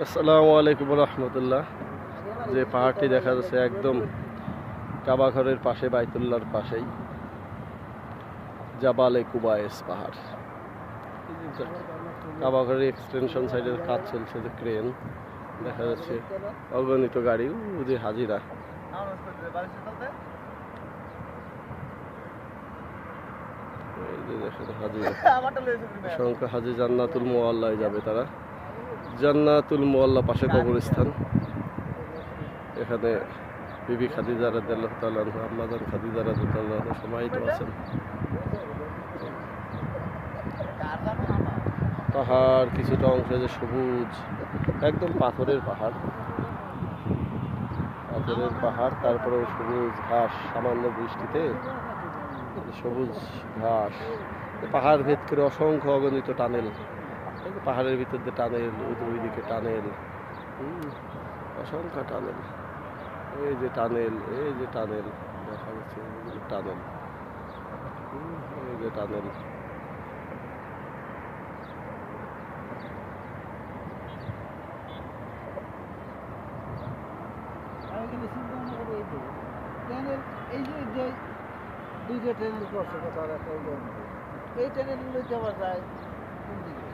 আসসালামু আলাইকুম রহমতুল্লাহ। যে পাহাড়টি দেখা যাচ্ছে একদম কাবা ঘরের পাশে, বাইতুল্লাহর পাশেই জাবালে কুবায়েস পাহাড়। কাবা ঘরের এক্সটেনশন সাইডের কাজ চলছে, যে ক্রেন দেখা যাচ্ছে, অগণিত গাড়ি, যে হাজিরা। এই যে দেখেন হাজিরা, অসংখ্য হাজি জান্নাতুল মুআল্লায় যাবে তারা। জান্নাতুল মুআল্লা পাশে কবরস্থান। এখানে বিবি খাদিজা রাদিয়াল্লাহু তাআলা আনহা, আম্মাজান খাদিজা রাদিয়াল্লাহু তাআলা সমাহিত আছেন। পাহাড় কিছুটা অংশে যে সবুজ, একদম পাথরের পাহাড়, পাথরের পাহাড়, তারপরেও সবুজ ঘাস, সামান্য বৃষ্টিতে সবুজ ঘাস। পাহাড় ভেদ করে অসংখ্য অগণিত টানেল, পাহাড়ের ভিতর দিয়ে টানেল, ওইদিকে টানেল, অসংখ্য টানেল। এই যে টানেল, এই যে টানেল দেখা যাচ্ছে, টানেল, এই যে টানেল। এই যে দুইটা ট্রেনের করছে, এই ট্রেনের যাওয়া যায় কোন দিকে?